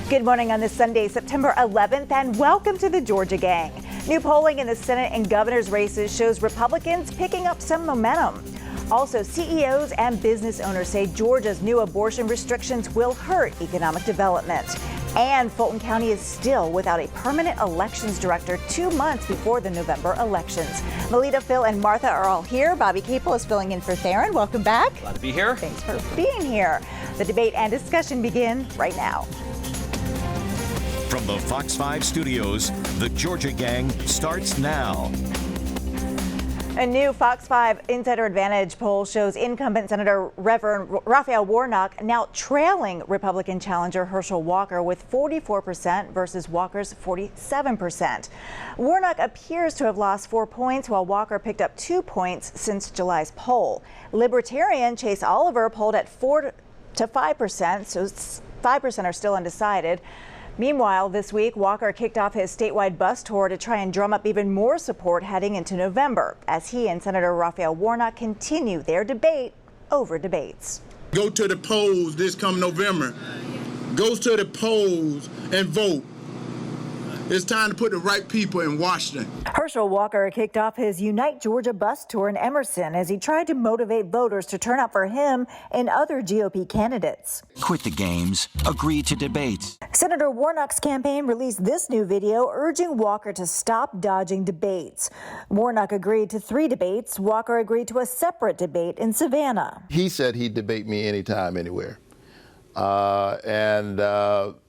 Good morning on this Sunday, September 11th, and welcome to the Georgia Gang. New polling in the Senate and governor's races shows Republicans picking up some momentum. Also, CEOs and business owners say Georgia's new abortion restrictions will hurt economic development. And Fulton County is still without a permanent elections director 2 months before the November elections. Melita, Phil, and Martha are all here. Bobby Capel is filling in for Theron. Welcome back. Glad to be here. Thanks for being here. The debate and discussion begin right now. From the Fox 5 studios, the Georgia Gang starts now. A new Fox 5 Insider Advantage poll shows incumbent Senator Reverend Raphael Warnock now trailing Republican challenger Herschel Walker with 44% versus Walker's 47%. Warnock appears to have lost 4 points, while Walker picked up 2 points since July's poll. Libertarian Chase Oliver polled at 4 to 5%, so 5% are still undecided. Meanwhile, this week, Walker kicked off his statewide bus tour to try and drum up even more support heading into November, as he and Senator Raphael Warnock continue their debate over debates. Go to the polls this come November. Go to the polls and vote. It's time to put the right people in Washington. Herschel Walker kicked off his Unite Georgia bus tour in Emerson as he tried to motivate voters to turn out for him and other GOP candidates. Quit the games, agree to debate. Senator Warnock's campaign released this new video urging Walker to stop dodging debates. Warnock agreed to 3 debates. Walker agreed to a separate debate in Savannah. He said he'd debate me anytime, anywhere.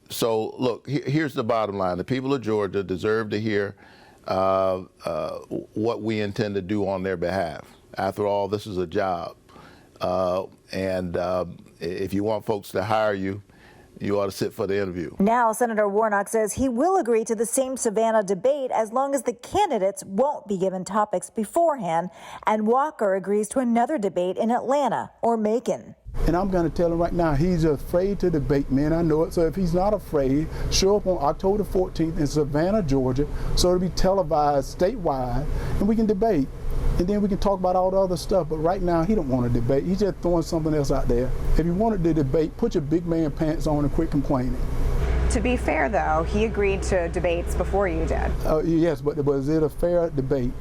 So, look, here's the bottom line. The people of Georgia deserve to hear what we intend to do on their behalf. After all, this is a job. If you want folks to hire you, you ought to sit for the interview. Now, Senator Warnock says he will agree to the same Savannah debate as long as the candidates won't be given topics beforehand, and Walker agrees to another debate in Atlanta or Macon. And I'm going to tell him right now, he's afraid to debate me, and I know it. So if he's not afraid, show up on October 14th in Savannah, Georgia, so it'll be televised statewide, and we can debate. And then we can talk about all the other stuff. But right now, he don't want to debate. He's just throwing something else out there. If you wanted to debate, put your big man pants on and quit complaining. To be fair, though, he agreed to debates before you did. Yes, but was it a fair debate?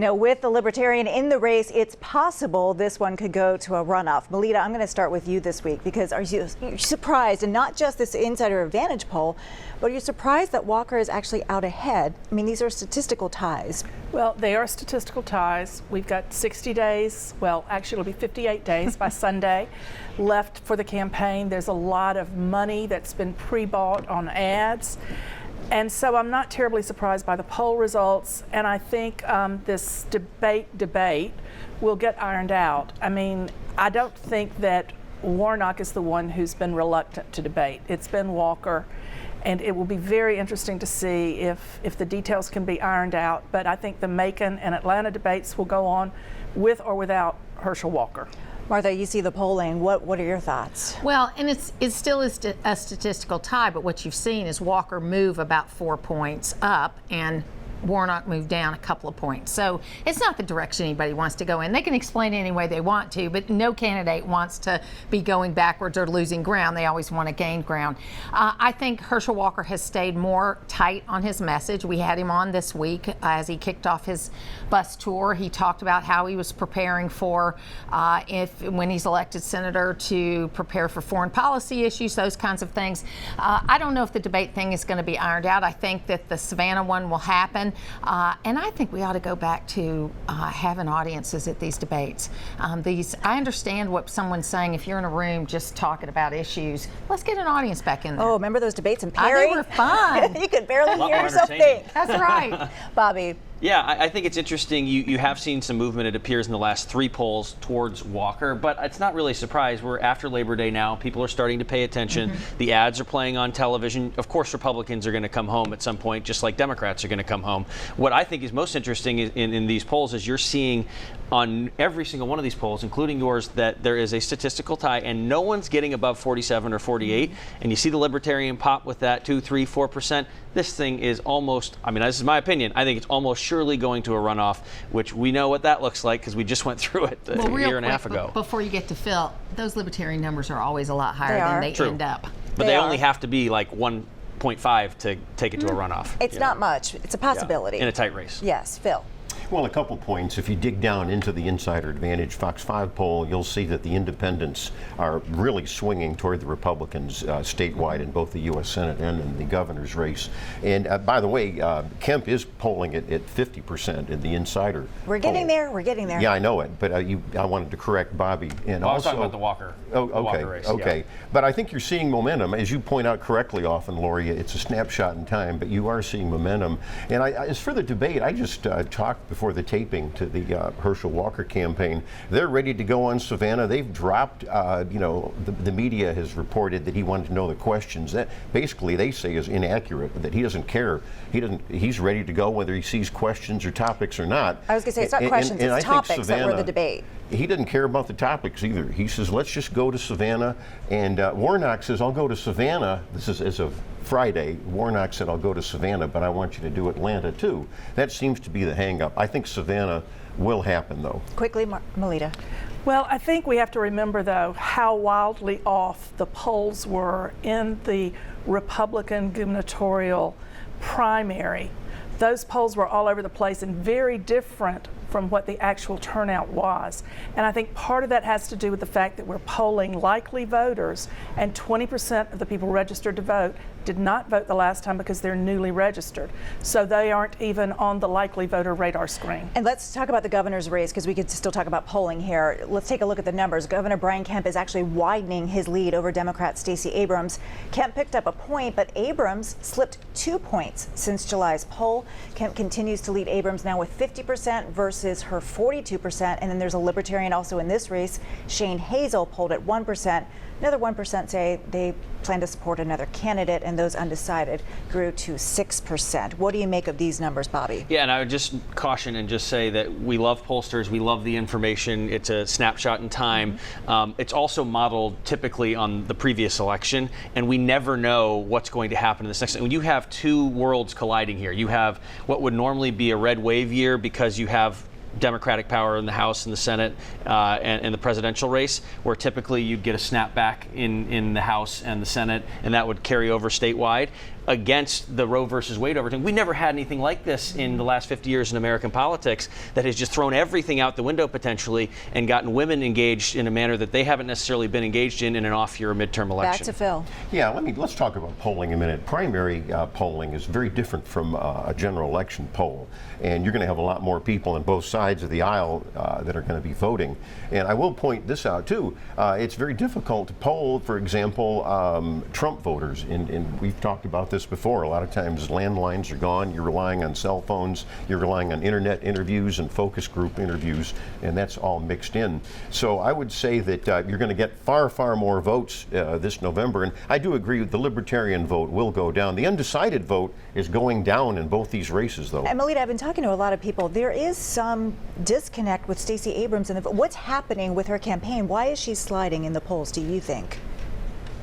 Now, with the Libertarian in the race, it's possible this one could go to a runoff. Melita, I'm going to start with you this week because you're surprised, and not just this Insider Advantage poll, but are you surprised that Walker is actually out ahead? I mean, these are statistical ties. Well, they are statistical ties. We've got 60 days, well, actually it'll be 58 days by Sunday left for the campaign. There's a lot of money that's been pre-bought on ads. And so I'm not terribly surprised by the poll results, and I think this debate will get ironed out. I mean, I don't think that Warnock is the one who's been reluctant to debate. It's been Walker, and it will be very interesting to see if the details can be ironed out. But I think the Macon and Atlanta debates will go on with or without Herschel Walker. Martha, you see the polling. What are your thoughts? Well, and it still is a statistical tie, but what you've seen is Walker move about 4 points up and Warnock moved down a couple of points. So it's not the direction anybody wants to go in. They can explain it any way they want to, but no candidate wants to be going backwards or losing ground. They always want to gain ground. I think Herschel Walker has stayed more tight on his message. We had him on this week as he kicked off his bus tour. He talked about how he was preparing for, when he's elected senator, to prepare for foreign policy issues, those kinds of things. I don't know if the debate thing is going to be ironed out. I think that the Savannah one will happen. And I think we ought to go back to having audiences at these debates. I understand what someone's saying. If you're in a room just talking about issues, let's get an audience back in there. Oh, remember those debates in Perry? They were fun. You could barely hear something. That's right. Bobby. Yeah, I think it's interesting. You have seen some movement, it appears, in the last 3 polls towards Walker, but it's not really a surprise. We're after Labor Day now. People are starting to pay attention. The ads are playing on television. Of course, Republicans are going to come home at some point, just like Democrats are going to come home. What I think is most interesting in these polls is you're seeing on every single one of these polls, including yours, that there is a statistical tie, and no one's getting above 47 or 48. And you see the Libertarian pop with that 2, 3, 4%. This thing is almost, I mean, this is my opinion, I think it's almost surely going to a runoff, which we know what that looks like because we just went through it a year and a half ago. Before you get to Phil, those Libertarian numbers are always a lot higher than they end up. But they only have to be like 1.5 to take it to a runoff. It's not much. It's a possibility. In a tight race. Yes, Phil. Well, a couple points. If you dig down into the Insider Advantage Fox 5 poll, you'll see that the independents are really swinging toward the Republicans statewide in both the U.S. Senate and in the governor's race. And by the way, Kemp is polling at 50% in the Insider. We're getting there. We're getting there. Yeah, I know it. But I wanted to correct Bobby. And I was talking about the Walker. Walker race. Okay. Yeah. But I think you're seeing momentum. As you point out correctly often, Lori, it's a snapshot in time, but you are seeing momentum. And as for the debate, I just talked before the taping to the Herschel Walker campaign. They're ready to go on Savannah. They've dropped, the media has reported that he wanted to know the questions. That basically they say is inaccurate, that he doesn't care. He's ready to go whether he sees questions or topics or not. I was going to say, it's not questions, it's topics that were the debate. He doesn't care about the topics either. He says, let's just go to Savannah. And Warnock says, I'll go to Savannah. This is as of Friday. Warnock said, I'll go to Savannah, but I want you to do Atlanta too. That seems to be the hang-up. I think Savannah will happen, though. Quickly, Melita. Well, I think we have to remember, though, how wildly off the polls were in the Republican gubernatorial primary. Those polls were all over the place and very different from what the actual turnout was. And I think part of that has to do with the fact that we're polling likely voters, and 20% of the people registered to vote did not vote the last time because they're newly registered. So they aren't even on the likely voter radar screen. And let's talk about the governor's race, because we could still talk about polling here. Let's take a look at the numbers. Governor Brian Kemp is actually widening his lead over Democrat Stacey Abrams. Kemp picked up a point, but Abrams slipped 2 points since July's poll. Kemp continues to lead Abrams now with 50% versus her 42%. And then there's a Libertarian also in this race. Shane Hazel polled at 1%. Another 1% say they plan to support another candidate, and those undecided grew to 6%. What do you make of these numbers, Bobby? Yeah, and I would just caution and just say that we love pollsters. We love the information. It's a snapshot in time. It's also modeled typically on the previous election, and we never know what's going to happen in this next. When you have two worlds colliding here, you have what would normally be a red wave year because you have Democratic power in the House and the Senate and the presidential race, where typically you'd get a snapback in the House and the Senate, and that would carry over statewide against the Roe versus Wade overturn. We never had anything like this in the last 50 years in American politics that has just thrown everything out the window potentially and gotten women engaged in a manner that they haven't necessarily been engaged in an off-year midterm election. Back to Phil. Yeah, let's talk about polling a minute. Primary polling is very different from a general election poll, and you're going to have a lot more people on both sides of the aisle that are going to be voting. And I will point this out too. It's very difficult to poll, for example, Trump voters, and we've talked about this before. A lot of times landlines are gone. You're relying on cell phones. You're relying on internet interviews and focus group interviews, and that's all mixed in. So I would say that you're going to get far, far more votes this November. And I do agree with the Libertarian vote will go down. The undecided vote is going down in both these races, though. And Melita, I've been talking to a lot of people. There is some disconnect with Stacey Abrams and what's happening with her campaign. Why is she sliding in the polls, do you think?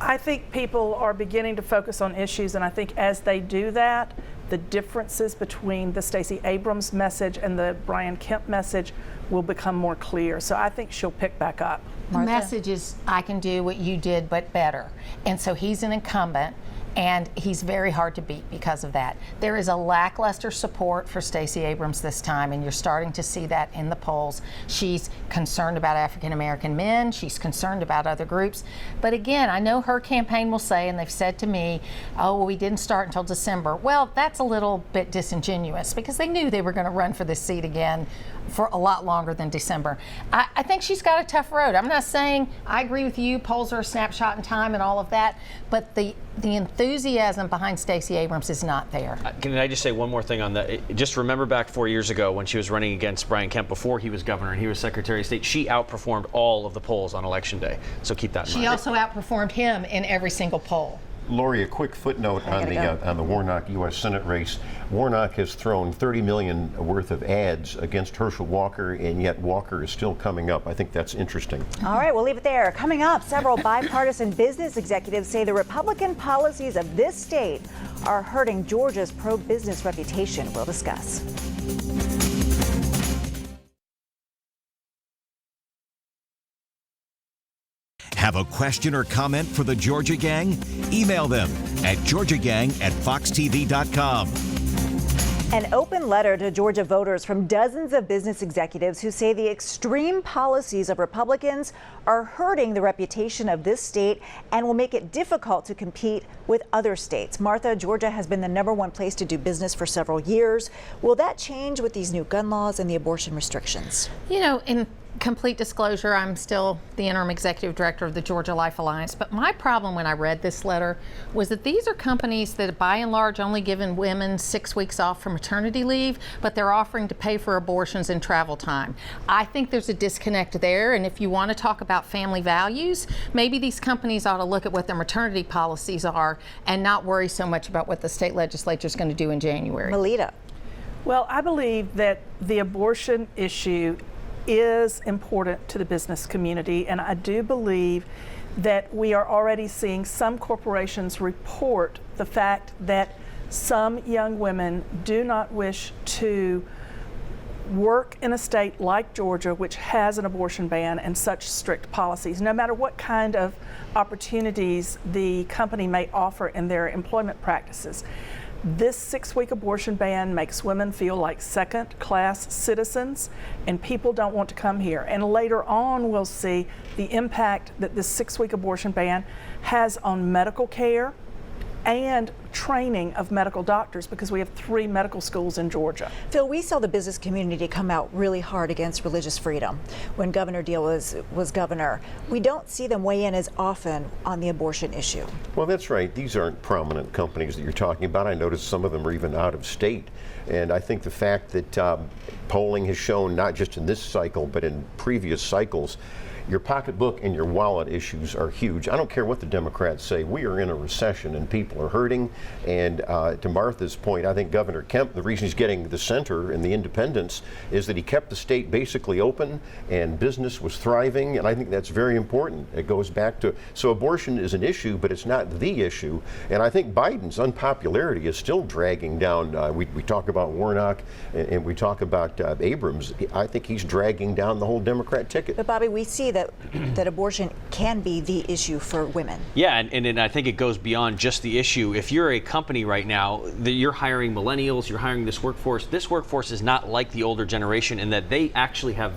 I think people are beginning to focus on issues, and I think as they do that, the differences between the Stacey Abrams message and the Brian Kemp message will become more clear. So I think she'll pick back up. The message is, I can do what you did, but better. And so he's an incumbent, and he's very hard to beat because of that. There is a lackluster support for Stacey Abrams this time, and you're starting to see that in the polls. She's concerned about African American men. She's concerned about other groups. But again, I know her campaign will say, and they've said to me, oh, well, we didn't start until December. Well, that's a little bit disingenuous because they knew they were going to run for this seat again for a lot longer than December. I think she's got a tough road. I'm not saying I agree with you, polls are a snapshot in time and all of that, but the enthusiasm behind Stacey Abrams is not there. Can I just say one more thing on that? Just remember back 4 years ago when she was running against Brian Kemp before he was governor and he was Secretary of State, she outperformed all of the polls on Election Day. So keep that in mind. She also outperformed him in every single poll. Lori, a quick footnote on the Warnock U.S. Senate race. Warnock has thrown $30 million worth of ads against Herschel Walker, and yet Walker is still coming up. I think that's interesting. All right, we'll leave it there. Coming up, several bipartisan business executives say the Republican policies of this state are hurting Georgia's pro-business reputation. We'll discuss. Have Have a question or comment for the Georgia Gang? Email them at georgiagang@foxtv.com. An open letter to Georgia voters from dozens of business executives who say the extreme policies of Republicans are hurting the reputation of this state and will make it difficult to compete with other states. Martha, Georgia has been the #1 place to do business for several years. Will that change with these new gun laws and the abortion restrictions? You know, in complete disclosure, I'm still the interim executive director of the Georgia Life Alliance, but my problem when I read this letter was that these are companies that by and large only given women 6 weeks off for maternity leave, but they're offering to pay for abortions and travel time. I think there's a disconnect there, and if you want to talk about family values, maybe these companies ought to look at what their maternity policies are and not worry so much about what the state legislature is going to do in January. Melita. Well, I believe that the abortion issue is important to the business community, and I do believe that we are already seeing some corporations report the fact that some young women do not wish to work in a state like Georgia, which has an abortion ban and such strict policies, no matter what kind of opportunities the company may offer in their employment practices. This 6-week abortion ban makes women feel like second-class citizens, and people don't want to come here. And later on, we'll see the impact that this 6-week abortion ban has on medical care and training of medical doctors, because we have 3 medical schools in Georgia. Phil, we saw the business community come out really hard against religious freedom when Governor Deal was governor. We don't see them weigh in as often on the abortion issue. Well, that's right. These aren't prominent companies that you're talking about. I noticed some of them are even out of state. And I think the fact that polling has shown, not just in this cycle, but in previous cycles, your pocketbook and your wallet issues are huge. I don't care what the Democrats say. We are in a recession and people are hurting. And to Martha's point, I think Governor Kemp, the reason he's getting the center and the independents is that he kept the state basically open and business was thriving. And I think that's very important. It goes back to, so abortion is an issue, but it's not the issue. And I think Biden's unpopularity is still dragging down. We talk about Warnock and we talk about Abrams. I think he's dragging down the whole Democrat ticket. But Bobby, we see that abortion can be the issue for women. Yeah, and I think it goes beyond just the issue. If you're a company right now, you're hiring millennials, you're hiring this workforce. This workforce is not like the older generation in that they actually have,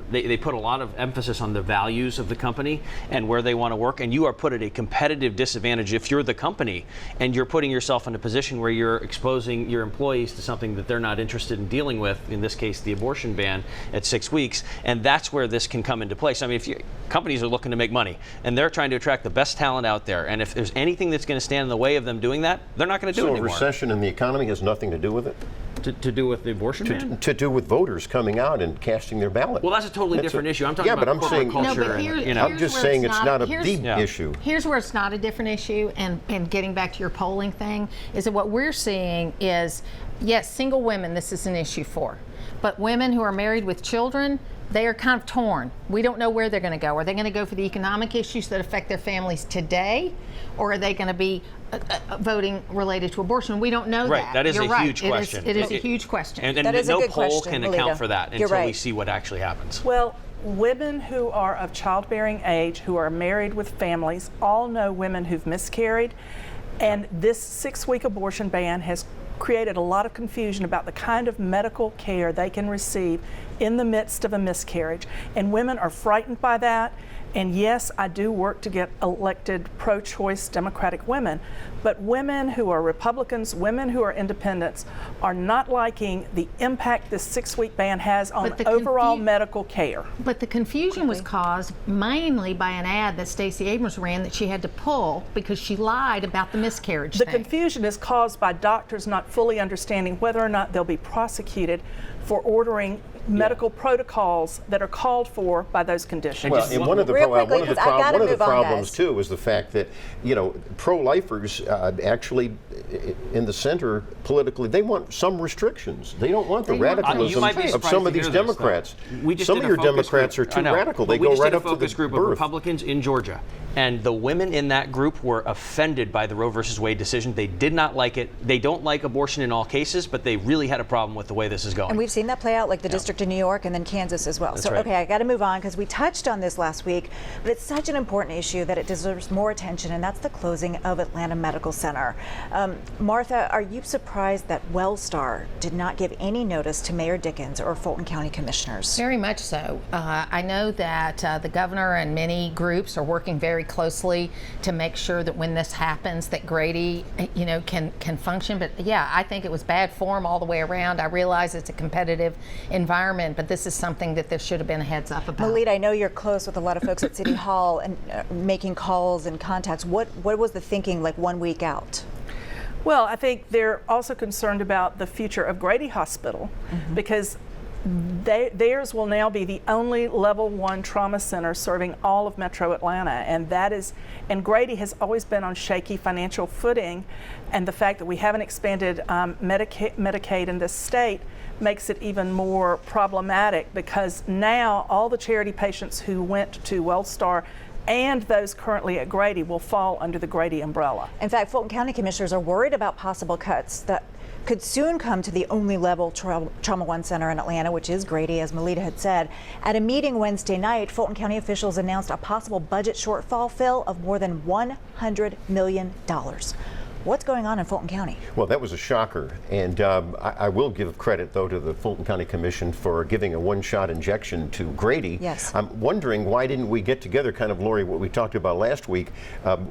they put a lot of emphasis on the values of the company and where they want to work. And you are put at a competitive disadvantage if you're the company and you're putting yourself in a position where you're exposing your employees to something that they're not interested in dealing with, in this case, the abortion ban at 6 weeks. And that's where this can come into place. I mean, if companies are looking to make money and they're trying to attract the best talent out there, and if there's anything that's going to stand in the way of them doing that, they're not going to do it anymore. So a recession in the economy has nothing to do with it? To do with the abortion ban? To do with voters coming out and casting their ballot. Well, that's a totally different issue. I'm talking about corporate culture. No, I'm just saying it's not the issue. Here's where it's not a different issue, and getting back to your polling thing, is that what we're seeing is, yes, single women, this is an issue for, but women who are married with children, they are kind of torn. We don't know where they're going to go. Are they going to go for the economic issues that affect their families today, or are they going to be voting related to abortion? We don't know that. Right, that is a huge question. It is a huge question. And no poll can account for that until we see what actually happens. Well, women who are of childbearing age, who are married with families, all know women who've miscarried. And this 6-week abortion ban has created a lot of confusion about the kind of medical care they can receive in the midst of a miscarriage. And women are frightened by that. And yes, I do work to get elected pro-choice Democratic women, but women who are Republicans, women who are independents, are not liking the impact this 6-week ban has on overall medical care. But the confusion was caused mainly by an ad that Stacey Abrams ran that she had to pull because she lied about the miscarriage The confusion is caused by doctors not fully understanding whether or not they'll be prosecuted for ordering medical protocols that are called for by those conditions. Well, and one of the problems too is the fact that, you know, pro-lifers actually in the center politically, they want some restrictions. They don't want the radicalism of some of these Democrats. Some of your Democrats are too radical. They go right up to the focus group of Republicans in Georgia, and the women in that group were offended by the Roe versus Wade decision. They did not like it. They don't like abortion in all cases, but they really had a problem with the way this is going. And we've seen that play out, like the district District in New York and then Kansas as well. That's So, right. okay, I got to move on because we touched on this last week, but it's such an important issue that it deserves more attention, and that's the closing of Atlanta Medical Center. Martha, are you surprised that Wellstar did not give any notice to Mayor Dickens or Fulton County commissioners? Very much so. I know that the governor and many groups are working very closely to make sure that when this happens, that Grady, can function. But yeah, I think it was bad form all the way around. I realize it's a competitive environment, but this is something that there should have been a heads up about. Melita, I know you're close with a lot of folks at City Hall and making calls and contacts. What was the thinking like 1 week out? Well, I think they're also concerned about the future of Grady Hospital because theirs will now be the only level 1 trauma center serving all of Metro Atlanta, and Grady has always been on shaky financial footing, and the fact that we haven't expanded Medicaid in this state makes it even more problematic, because now all the charity patients who went to Wellstar and those currently at Grady will fall under the Grady umbrella. In fact, Fulton County commissioners are worried about possible cuts that could soon come to the only level Trauma 1 center in Atlanta, which is Grady, as Melita had said. At a meeting Wednesday night, Fulton County officials announced a possible budget shortfall fill of more than $100 million. What's going on in Fulton County? Well, that was a shocker, and I will give credit, though, to the Fulton County Commission for giving a one-shot injection to Grady. Yes. I'm wondering, why didn't we get together, kind of, Lori, what we talked about last week?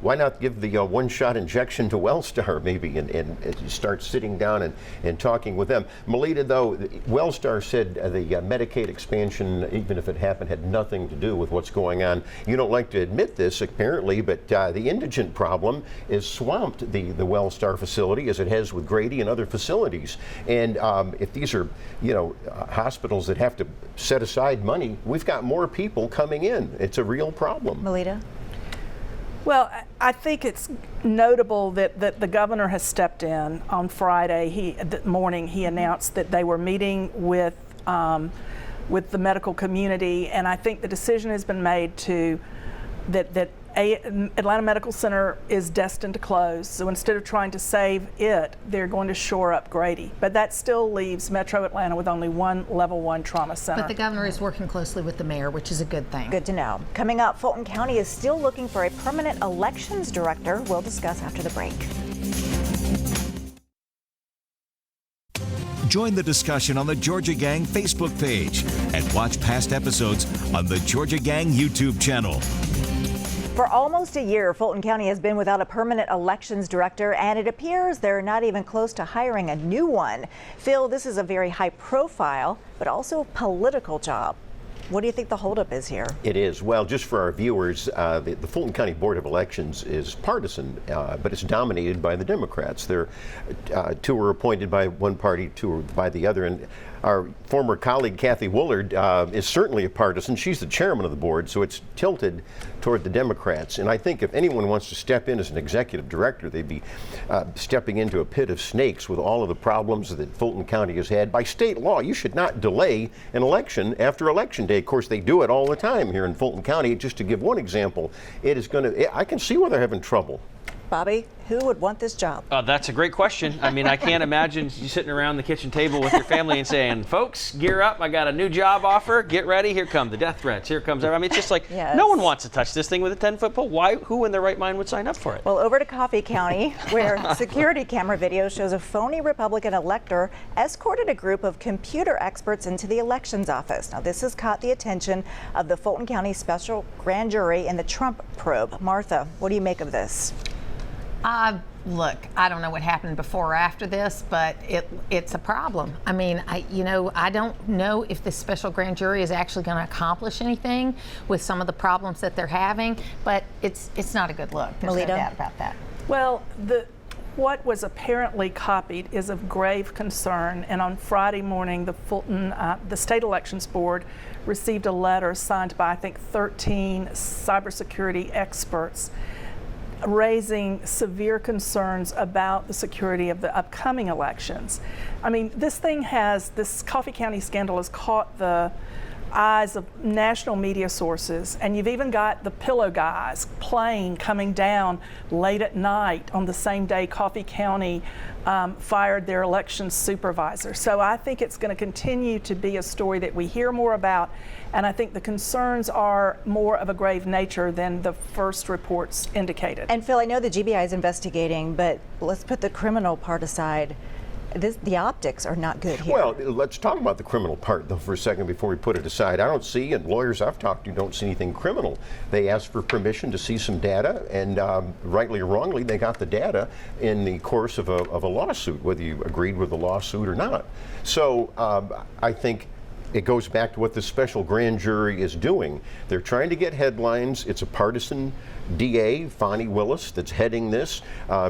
Why not give the one-shot injection to Wellstar, maybe, and start sitting down and talking with them? Melita, though, Wellstar said the Medicaid expansion, even if it happened, had nothing to do with what's going on. You don't like to admit this, apparently, but the indigent problem is swamped the Wellstar facility, as it has with Grady and other facilities. And if these are, hospitals that have to set aside money, we've got more people coming in. It's a real problem. Melita? Well, I think it's notable that the governor has stepped in on Friday. Morning, he announced that they were meeting with the medical community, and I think the decision has been made that Atlanta Medical Center is destined to close. So instead of trying to save it, they're going to shore up Grady. But that still leaves Metro Atlanta with only one level 1 trauma center. But the governor is working closely with the mayor, which is a good thing. Good to know. Coming up, Fulton County is still looking for a permanent elections director. We'll discuss after the break. Join the discussion on the Georgia Gang Facebook page and watch past episodes on the Georgia Gang YouTube channel. For almost a year, Fulton County has been without a permanent elections director, and it appears they're not even close to hiring a new one. Phil, this is a very high profile, but also political job. What do you think the holdup is here? It is. Well, just for our viewers, the Fulton County Board of Elections is partisan, but it's dominated by the Democrats. Two are appointed by one party, two are by the other. And our former colleague, Kathy Woolard, is certainly a partisan. She's the chairman of the board, so it's tilted toward the Democrats. And I think if anyone wants to step in as an executive director, they'd be stepping into a pit of snakes with all of the problems that Fulton County has had. By state law, you should not delay an election after Election Day. Of course, they do it all the time here in Fulton County. Just to give one example, I can see where they're having trouble. Bobby, who would want this job? That's a great question. I mean, I can't imagine you sitting around the kitchen table with your family and saying, folks, gear up. I got a new job offer. Get ready. Here come the death threats. Here comes everything. I mean, it's just like, Yes. No one wants to touch this thing with a 10-foot pole. Why? Who in their right mind would sign up for it? Well, over to Coffee County, where security camera video shows a phony Republican elector escorted a group of computer experts into the elections office. Now, this has caught the attention of the Fulton County Special Grand Jury in the Trump probe. Martha, what do you make of this? Look, I don't know what happened before or after this, but it's a problem. I mean, I don't know if this special grand jury is actually going to accomplish anything with some of the problems that they're having, but it's not a good look. There's no doubt about that. Well, what was apparently copied is of grave concern, and on Friday morning, the State Elections Board received a letter signed by, I think, 13 cybersecurity experts raising severe concerns about the security of the upcoming elections. I mean, this Coffee County scandal has caught the eyes of national media sources, and you've even got the Pillow Guys plane coming down late at night on the same day Coffee County fired their elections supervisor. So I think it's going to continue to be a story that we hear more about, and I think the concerns are more of a grave nature than the first reports indicated. And Phil, I know the GBI is investigating, but let's put the criminal part aside. The optics are not good here. Well, let's talk about the criminal part, though, for a second before we put it aside. I don't see, and lawyers I've talked to don't see anything criminal. They asked for permission to see some data, and rightly or wrongly, they got the data in the course of a lawsuit, whether you agreed with the lawsuit or not. So I think it goes back to what the special grand jury is doing. They're trying to get headlines. It's a partisan DA, Fonnie Willis, that's heading this.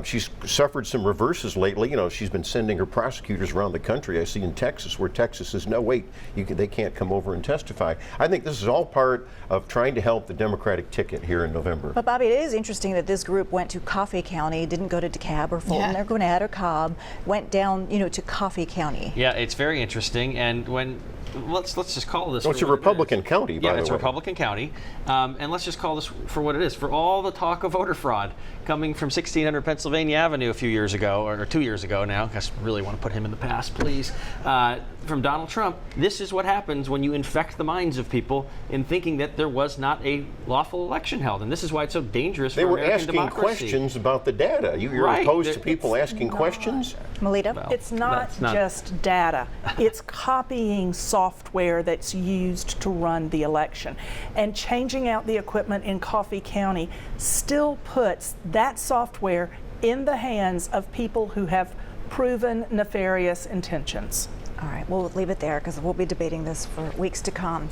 She's suffered some reverses lately. You know, she's been sending her prosecutors around the country. I see in Texas, where Texas says, no, wait, they can't come over and testify. I think this is all part of trying to help the Democratic ticket here in November. But Bobby, it is interesting that this group went to Coffee County, didn't go to DeKalb or Fulton. They're going to add or Cobb, went down, to Coffee County. Yeah, it's very interesting. And when let's just call this. Oh, it's a Republican county, by the way. Yeah, it's a Republican county, and let's just call this for what it is. For all the talk of voter fraud coming from 1600 Pennsylvania Avenue a few years ago, or 2 years ago now, I really want to put him in the past, please. From Donald Trump, this is what happens when you infect the minds of people in thinking that there was not a lawful election held, and this is why it's so dangerous for American democracy. They were asking questions about the data. You're right. opposed to people asking questions? Melita? Well, it's not just data. It's copying software that's used to run the election. And changing out the equipment in Coffee County still puts that software in the hands of people who have proven nefarious intentions. All right, we'll leave it there because we'll be debating this for weeks to come.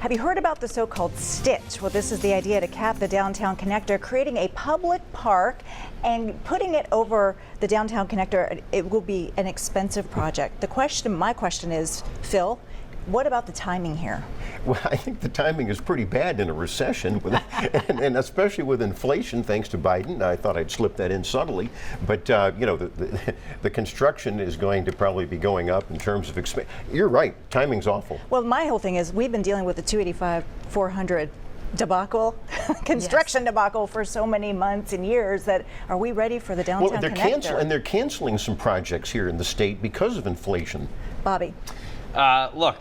Have you heard about the so-called Stitch? Well, this is the idea to cap the downtown connector, creating a public park and putting it over the downtown connector. It will be an expensive project. My question is, Phil, what about the timing here? Well, I think the timing is pretty bad in a recession, and especially with inflation, thanks to Biden. I thought I'd slip that in subtly, but the construction is going to probably be going up in terms of expense. You're right, timing's awful. Well, my whole thing is we've been dealing with the 285-400 debacle, construction debacle for so many months and years that are we ready for the downtown connector? They're canceling some projects here in the state because of inflation. Bobby. Look,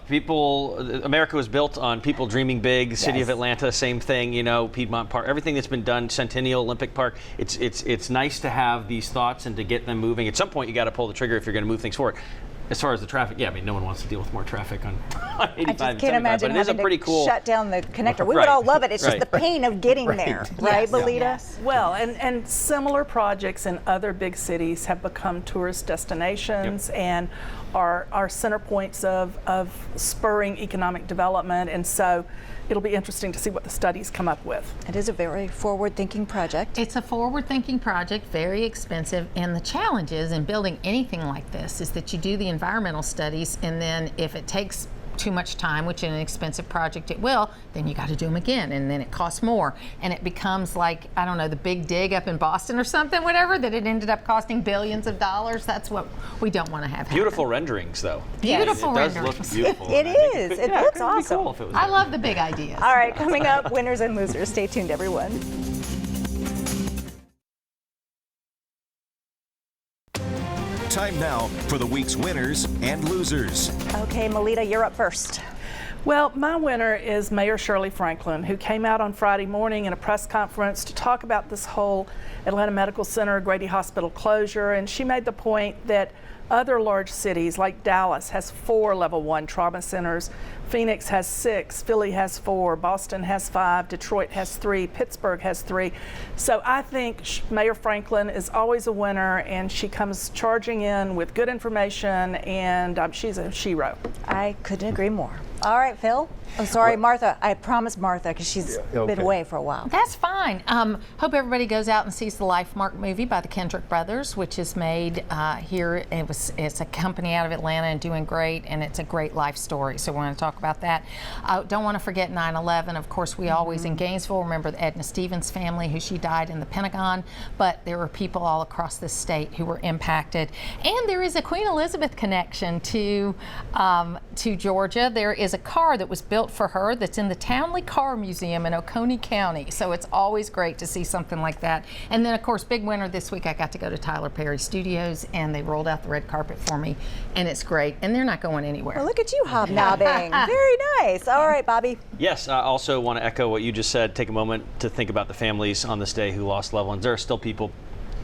America was built on people dreaming big. City of Atlanta, same thing. Piedmont Park, everything that's been done. Centennial Olympic Park. It's nice to have these thoughts and to get them moving. At some point, you got to pull the trigger if you're going to move things forward. As far as the traffic, no one wants to deal with more traffic on 85 I just can't imagine but it is a pretty cool shut down the connector. We would all love it. It's just the pain of getting there, right, Melita? Yes. Well, and similar projects in other big cities have become tourist destinations and are center points of spurring economic development, and so it'll be interesting to see what the studies come up with. It is a very forward-thinking project. It's a forward-thinking project, very expensive, and the challenge is in building anything like this is that you do the environmental studies, and then if it takes too much time, which in an expensive project it will, then you got to do them again, and then it costs more, and it becomes like, I don't know, the big dig up in Boston or something, whatever, that it ended up costing billions of dollars. That's what we don't want to have happen. Beautiful renderings, though. Beautiful renderings. It does look beautiful. It is. It looks awesome. Cool if it was I love the big ideas. All right, coming up, winners and losers. Stay tuned, everyone. Time now for the week's winners and losers. Okay, Melita, you're up first. Well, my winner is Mayor Shirley Franklin, who came out on Friday morning in a press conference to talk about this whole Atlanta Medical Center, Grady Hospital closure, and she made the point that other large cities like Dallas has 4 level 1 trauma centers, Phoenix has 6, Philly has 4, Boston has 5, Detroit has 3, Pittsburgh has 3. So I think Mayor Franklin is always a winner, and she comes charging in with good information, and she's a hero. I couldn't agree more. All right, Phil. I'm sorry, Martha. I promised Martha because she's been away for a while. That's fine. Hope everybody goes out and sees the Lifemark movie by the Kendrick brothers, which is made here. It's a company out of Atlanta and doing great, and it's a great life story. So we're going to talk about that. Don't want to forget 9/11. Of course, we always in Gainesville remember the Edna Stevens family, who she died in the Pentagon. But there were people all across the state who were impacted, and there is a Queen Elizabeth connection to Georgia. There is a car car that was built for her that's in the Townley Car Museum in Oconee County. So it's always great to see something like that. And then, of course, big winner this week, I got to go to Tyler Perry Studios, and they rolled out the red carpet for me, and it's great. And they're not going anywhere. Well, look at you hobnobbing. Very nice. All right, Bobby. Yes, I also want to echo what you just said. Take a moment to think about the families on this day who lost loved ones. There are still people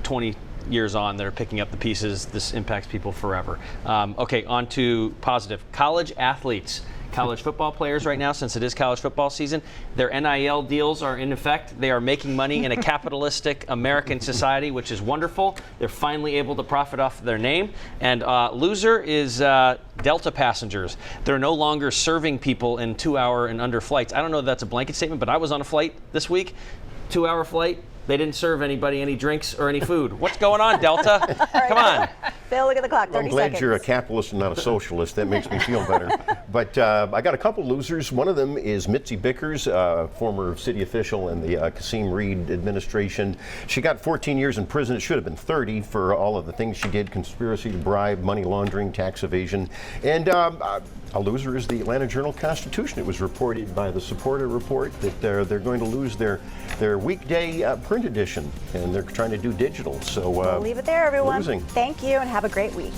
20 years on that are picking up the pieces. This impacts people forever. Okay, on to positive. College athletes, college football players right now, since it is college football season, their NIL deals are in effect. They are making money in a capitalistic American society, which is wonderful. They're finally able to profit off their name. And loser is Delta passengers. They're no longer serving people in 2-hour and under flights. I don't know if that's a blanket statement, but I was on a flight this week, 2-hour flight. They didn't serve anybody any drinks or any food. What's going on, Delta? Come on. Phil, look at the clock. 30 I'm glad seconds. you're a capitalist and not a socialist. That makes me feel better. But I got a couple losers. One of them is Mitzi Bickers, former city official in the Kasim Reed administration. She got 14 years in prison. It should have been 30 for all of the things she did: conspiracy to bribe, money laundering, tax evasion. And a loser is the Atlanta Journal-Constitution. It was reported by the Supporter Report that they're going to lose their weekday print edition, and they're trying to do digital. So we'll leave it there, everyone. Losing. Thank you, and have a great week.